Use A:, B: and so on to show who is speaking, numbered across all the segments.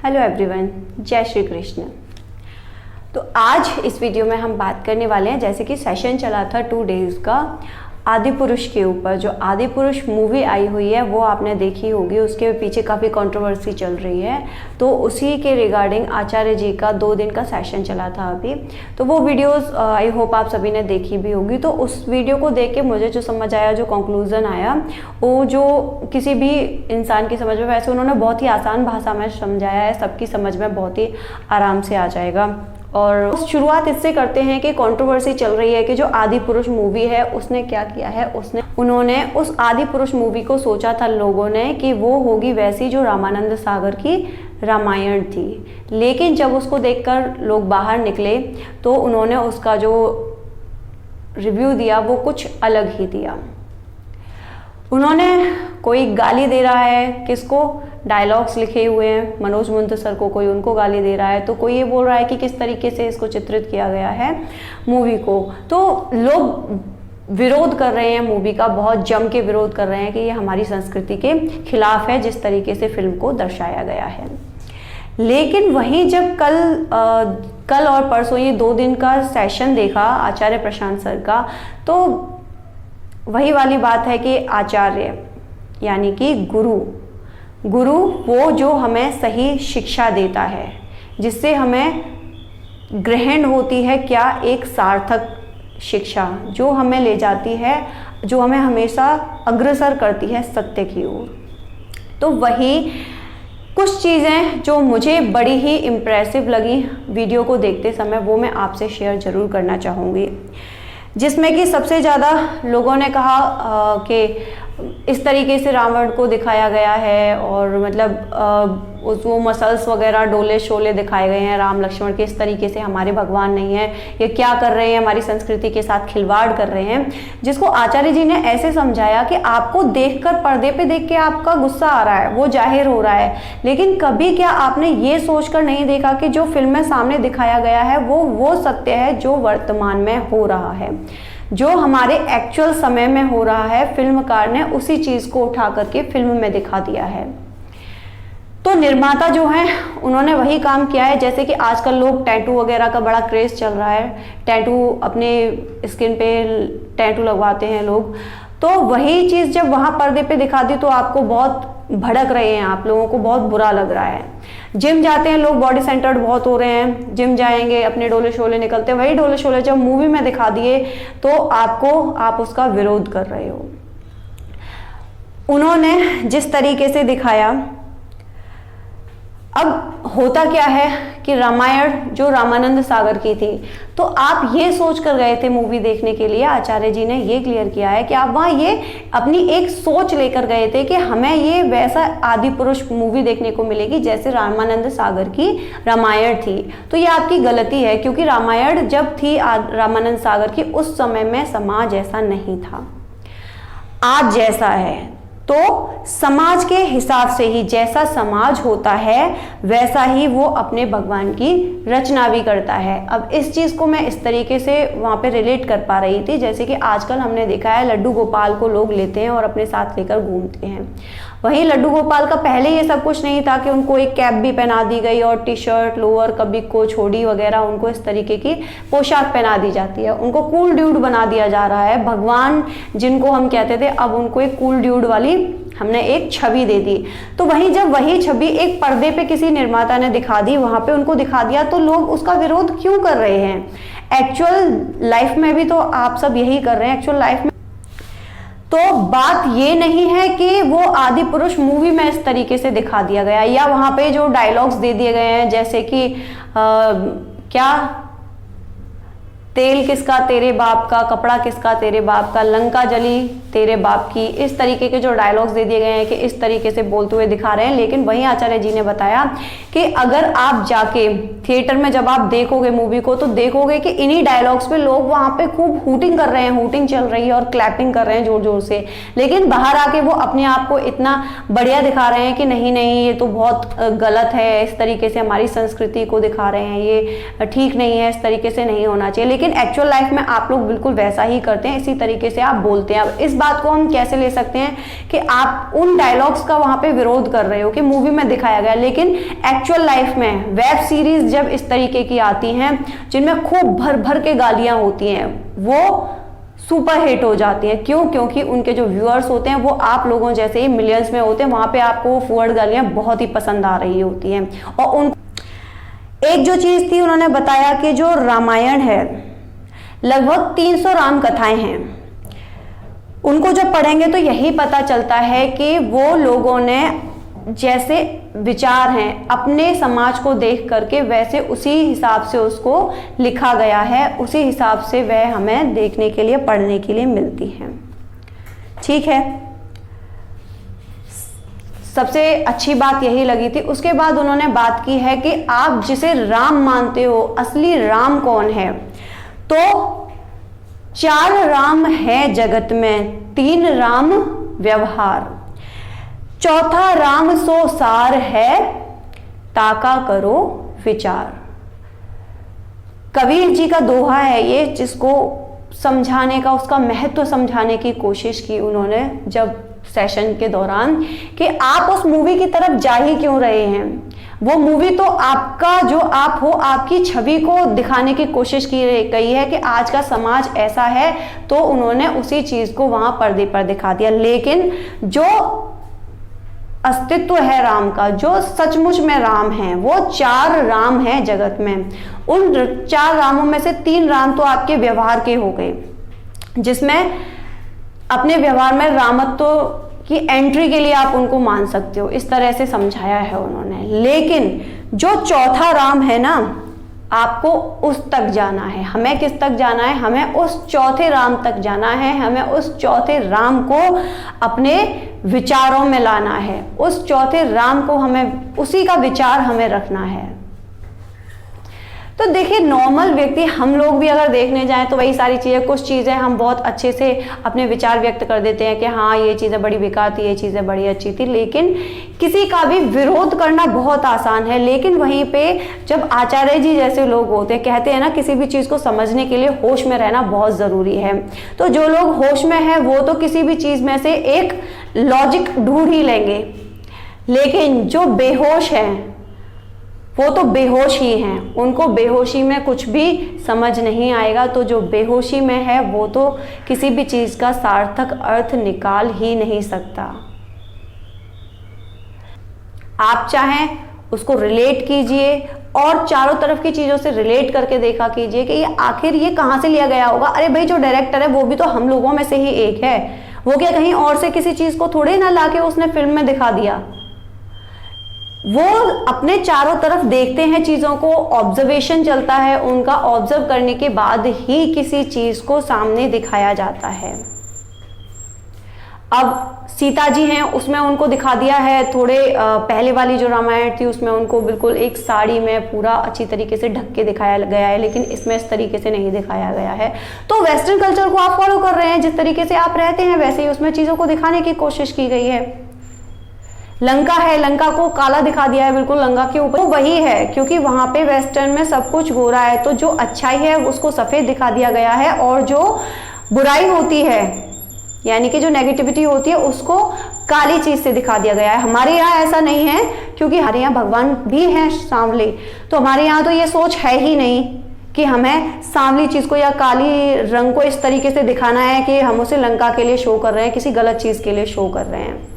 A: Hello everyone, जय श्री कृष्ण। तो आज इस वीडियो में हम बात करने वाले हैं, जैसे कि सेशन चला था 2 डेज़ का आदि पुरुष के ऊपर। जो आदि पुरुष मूवी आई हुई है वो आपने देखी होगी, उसके पीछे काफ़ी कंट्रोवर्सी चल रही है। तो उसी के रिगार्डिंग आचार्य जी का 2 दिन का सेशन चला था अभी। तो वो वीडियोस आई होप आप सभी ने देखी भी होगी। तो उस वीडियो को देख के मुझे जो समझ आया, जो कंक्लूज़न आया, वो जो किसी भी इंसान की समझ में, वैसे उन्होंने बहुत ही आसान भाषा में समझाया है, सबकी समझ में बहुत ही आराम से आ जाएगा। और शुरुआत इससे करते हैं कि कंट्रोवर्सी चल रही है कि जो आदि पुरुष मूवी है उसने क्या किया है। उन्होंने उस आदि पुरुष मूवी को सोचा था लोगों ने कि वो होगी वैसी जो रामानंद सागर की रामायण थी, लेकिन जब उसको देखकर लोग बाहर निकले तो उन्होंने उसका जो रिव्यू दिया वो कुछ अलग ही दिया। उन्होंने कोई गाली दे रहा है किसको, डायलॉग्स लिखे हुए हैं मनोज मुंतसर को, कोई उनको गाली दे रहा है, तो कोई ये बोल रहा है कि किस तरीके से इसको चित्रित किया गया है मूवी को। तो लोग विरोध कर रहे हैं मूवी का, बहुत जम के विरोध कर रहे हैं कि ये हमारी संस्कृति के खिलाफ है जिस तरीके से फिल्म को दर्शाया गया है। लेकिन वहीं जब कल और परसों ये 2 दिन का सेशन देखा आचार्य प्रशांत सर का, तो वही वाली बात है कि आचार्य यानी कि गुरु वो जो हमें सही शिक्षा देता है, जिससे हमें ग्रहण होती है क्या, एक सार्थक शिक्षा जो हमें ले जाती है, जो हमें हमेशा अग्रसर करती है सत्य की ओर। तो वही कुछ चीज़ें जो मुझे बड़ी ही इम्प्रेसिव लगी वीडियो को देखते समय, वो मैं आपसे शेयर ज़रूर करना चाहूँगी। जिसमें कि सबसे ज़्यादा लोगों ने कहा कि इस तरीके से रावण को दिखाया गया है और मतलब वो मसल्स वगैरह डोले शोले दिखाए गए हैं राम लक्ष्मण के, इस तरीके से हमारे भगवान नहीं है, ये क्या कर रहे हैं, हमारी संस्कृति के साथ खिलवाड़ कर रहे हैं। जिसको आचार्य जी ने ऐसे समझाया कि आपको देखकर, पर्दे पे देख के आपका गुस्सा आ रहा है, वो जाहिर हो रहा है, लेकिन कभी क्या आपने ये सोचकर नहीं देखा कि जो फिल्म में सामने दिखाया गया है वो सत्य है जो वर्तमान में हो रहा है, जो हमारे एक्चुअल समय में हो रहा है। फिल्मकार ने उसी चीज़ को उठा करके फिल्म में दिखा दिया है। तो निर्माता जो हैं उन्होंने वही काम किया है। जैसे कि आजकल लोग टैटू वगैरह का बड़ा क्रेज़ चल रहा है, टैटू अपने स्किन पे टैटू लगवाते हैं लोग, तो वही चीज़ जब वहाँ पर्दे पे दिखा दी तो आपको बहुत भड़क रहे हैं, आप लोगों को बहुत बुरा लग रहा है। जिम जाते हैं लोग, बॉडी सेंटर्ड बहुत हो रहे हैं, जिम जाएंगे, अपने डोले शोले निकलते हैं, वही डोले शोले जब मूवी में दिखा दिए तो आप उसका विरोध कर रहे हो। उन्होंने जिस तरीके से दिखाया, अब होता क्या है कि रामायण जो रामानंद सागर की थी, तो आप ये सोच कर गए थे मूवी देखने के लिए, आचार्य जी ने ये क्लियर किया है कि आप वहाँ ये अपनी एक सोच लेकर गए थे कि हमें ये वैसा आदि पुरुष मूवी देखने को मिलेगी जैसे रामानंद सागर की रामायण थी। तो ये आपकी गलती है, क्योंकि रामायण जब थी रामानंद सागर की, उस समय में समाज ऐसा नहीं था, आज जैसा है। तो समाज के हिसाब से ही, जैसा समाज होता है वैसा ही वो अपने भगवान की रचना भी करता है। अब इस चीज़ को मैं इस तरीके से वहाँ पे रिलेट कर पा रही थी, जैसे कि आजकल हमने देखा है लड्डू गोपाल को लोग लेते हैं और अपने साथ लेकर घूमते हैं। वहीं लड्डू गोपाल का पहले ये सब कुछ नहीं था कि उनको एक कैप भी पहना दी गई और टी शर्ट, लोअर, कभी को छोड़ी वगैरह, उनको इस तरीके की पोशाक पहना दी जाती है, उनको कूल ड्यूड बना दिया जा रहा है। भगवान जिनको हम कहते थे, अब उनको एक कूल ड्यूड वाली हमने एक छवि दे दी। तो वहीं जब वही छवि एक पर्दे पे किसी निर्माता ने दिखा दी, वहां पे उनको दिखा दिया, तो लोग उसका विरोध क्यों कर रहे हैं? एक्चुअल लाइफ में भी तो आप सब यही कर रहे हैं। एक्चुअल लाइफ में तो बात ये नहीं है कि वो आदि पुरुष मूवी में इस तरीके से दिखा दिया गया, या वहां पे जो डायलॉग्स दे दिए गए हैं, जैसे कि क्या, तेल किसका तेरे बाप का, कपड़ा किसका तेरे बाप का, लंका जली तेरे बाप की, इस तरीके के जो डायलॉग्स दे दिए गए हैं कि इस तरीके से बोलते हुए दिखा रहे हैं। लेकिन वहीं आचार्य जी ने बताया कि अगर आप जाके थिएटर में जब आप देखोगे मूवी को, तो देखोगे कि इन्हीं डायलॉग्स पे लोग वहाँ पे खूब हूटिंग कर रहे हैं, हूटिंग चल रही है और क्लैपिंग कर रहे हैं जोर जोर से। लेकिन बाहर आके वो अपने आप को इतना बढ़िया दिखा रहे हैं कि नहीं नहीं ये तो बहुत गलत है, इस तरीके से हमारी संस्कृति को दिखा रहे हैं, ये ठीक नहीं है, इस तरीके से नहीं होना चाहिए। लेकिन एक्चुअल लाइफ में आप लोग बिल्कुल वैसा ही करते हैं, इसी तरीके से आप बोलते हैं। अब इस बात को हम कैसे ले सकते हैं कि आप उन डायलॉग्स का वहां पे विरोध कर रहे हो कि मूवी में दिखाया गया, लेकिन एक्चुअल लाइफ में वेब सीरीज जब इस तरीके की आती हैं जिनमें खूब भर भर के गालियां होती हैं, वो सुपर हिट हो जाती हैं। क्यों? क्योंकि उनके जो व्यूअर्स होते हैं वो आप लोगों जैसे ही मिलियंस में होते हैं, वहां पे आपको वो फुअर्ड गालियां बहुत ही पसंद आ रही होती हैं। और उन एक जो चीज थी, उन्होंने बताया कि जो रामायण है लगभग 300 राम कथाएं हैं, उनको जब पढ़ेंगे तो यही पता चलता है कि वो लोगों ने जैसे विचार हैं अपने समाज को देख करके वैसे उसी हिसाब से उसको लिखा गया है, उसी हिसाब से वह हमें देखने के लिए पढ़ने के लिए मिलती है। ठीक है, सबसे अच्छी बात यही लगी थी। उसके बाद उन्होंने बात की है कि आप जिसे राम मानते हो, असली राम कौन है? तो 4 राम है जगत में, 3 राम व्यवहार, चौथा राम सो सार है, ताका करो विचार। कबीर जी का दोहा है ये, जिसको समझाने का, उसका महत्व समझाने की कोशिश की उन्होंने जब सेशन के दौरान, कि आप उस मूवी की तरफ जा ही क्यों रहे हैं। वो मूवी तो आपका जो आप हो, आपकी छवि को दिखाने की कोशिश की गई है कि आज का समाज ऐसा है, तो उन्होंने उसी चीज को वहां पर्दे पर दिखा दिया। लेकिन जो अस्तित्व है राम का, जो सचमुच में राम है, वो 4 राम हैं जगत में। उन 4 रामों में से 3 राम तो आपके व्यवहार के हो गए, जिसमें अपने व्यवहार में रामत्व की एंट्री के लिए आप उनको मान सकते हो, इस तरह से समझाया है उन्होंने। लेकिन जो चौथा राम है ना, आपको उस तक जाना है। हमें किस तक जाना है? हमें उस चौथे राम तक जाना है। हमें उस चौथे राम को अपने विचारों में लाना है। उस चौथे राम को हमें, उसी का विचार हमें रखना है। तो देखिए, नॉर्मल व्यक्ति हम लोग भी अगर देखने जाएं तो वही सारी चीज़ें, कुछ चीज़ें हम बहुत अच्छे से अपने विचार व्यक्त कर देते हैं कि हाँ ये चीज़ें बड़ी बेकार थी, ये चीज़ें बड़ी अच्छी थी, लेकिन किसी का भी विरोध करना बहुत आसान है। लेकिन वहीं पे जब आचार्य जी जैसे लोग होते हैं, कहते हैं ना किसी भी चीज़ को समझने के लिए होश में रहना बहुत ज़रूरी है। तो जो लोग होश में हैं वो तो किसी भी चीज़ में से एक लॉजिक ढूंढ ही लेंगे, लेकिन जो बेहोश हैं वो तो बेहोश ही हैं, उनको बेहोशी में कुछ भी समझ नहीं आएगा। तो जो बेहोशी में है वो तो किसी भी चीज़ का सार्थक अर्थ निकाल ही नहीं सकता। आप चाहें उसको रिलेट कीजिए और चारों तरफ की चीज़ों से रिलेट करके देखा कीजिए कि ये आखिर ये कहाँ से लिया गया होगा। अरे भाई, जो डायरेक्टर है वो भी तो हम लोगों में से ही एक है, वो क्या कहीं और से किसी चीज़ को थोड़े ना लाके उसने फिल्म में दिखा दिया। वो अपने चारों तरफ देखते हैं चीज़ों को, ऑब्जर्वेशन चलता है उनका, ऑब्जर्व करने के बाद ही किसी चीज़ को सामने दिखाया जाता है। अब सीता जी हैं, उसमें उनको दिखा दिया है, थोड़े पहले वाली जो रामायण थी उसमें उनको बिल्कुल एक साड़ी में पूरा अच्छी तरीके से ढक के दिखाया गया है, लेकिन इसमें इस तरीके से नहीं दिखाया गया है। तो वेस्टर्न कल्चर को आप फॉलो कर रहे हैं, जिस तरीके से आप रहते हैं वैसे ही उसमें चीज़ों को दिखाने की कोशिश की गई है। लंका है, लंका को काला दिखा दिया है बिल्कुल लंका के ऊपर, तो वही है क्योंकि वहां पे वेस्टर्न में सब कुछ गोरा है, तो जो अच्छाई है उसको सफेद दिखा दिया गया है और जो बुराई होती है यानी कि जो नेगेटिविटी होती है उसको काली चीज से दिखा दिया गया है। हमारे यहाँ ऐसा नहीं है क्योंकि हमारे यहाँ भगवान भी हैं सांवले, तो हमारे यहाँ तो ये सोच है ही नहीं कि हमें सांवली चीज को या काली रंग को इस तरीके से दिखाना है कि हम उसे लंका के लिए शो कर रहे हैं, किसी गलत चीज के लिए शो कर रहे हैं।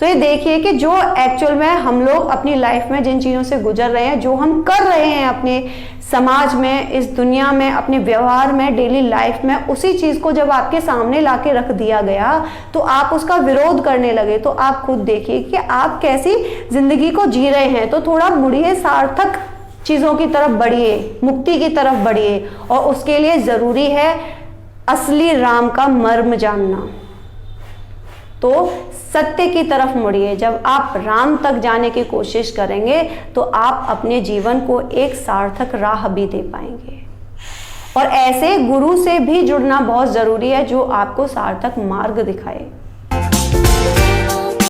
A: तो ये देखिए कि जो एक्चुअल में हम लोग अपनी लाइफ में जिन चीज़ों से गुजर रहे हैं, जो हम कर रहे हैं अपने समाज में, इस दुनिया में, अपने व्यवहार में, डेली लाइफ में, उसी चीज़ को जब आपके सामने लाके रख दिया गया तो आप उसका विरोध करने लगे। तो आप खुद देखिए कि आप कैसी जिंदगी को जी रहे हैं। तो थोड़ा मुड़िए, सार्थक चीज़ों की तरफ बढ़िए, मुक्ति की तरफ बढ़िए, और उसके लिए ज़रूरी है असली राम का मर्म जानना। तो सत्य की तरफ मुड़िए। जब आप राम तक जाने की कोशिश करेंगे तो आप अपने जीवन को एक सार्थक राह भी दे पाएंगे। और ऐसे गुरु से भी जुड़ना बहुत ज़रूरी है जो आपको सार्थक मार्ग दिखाए।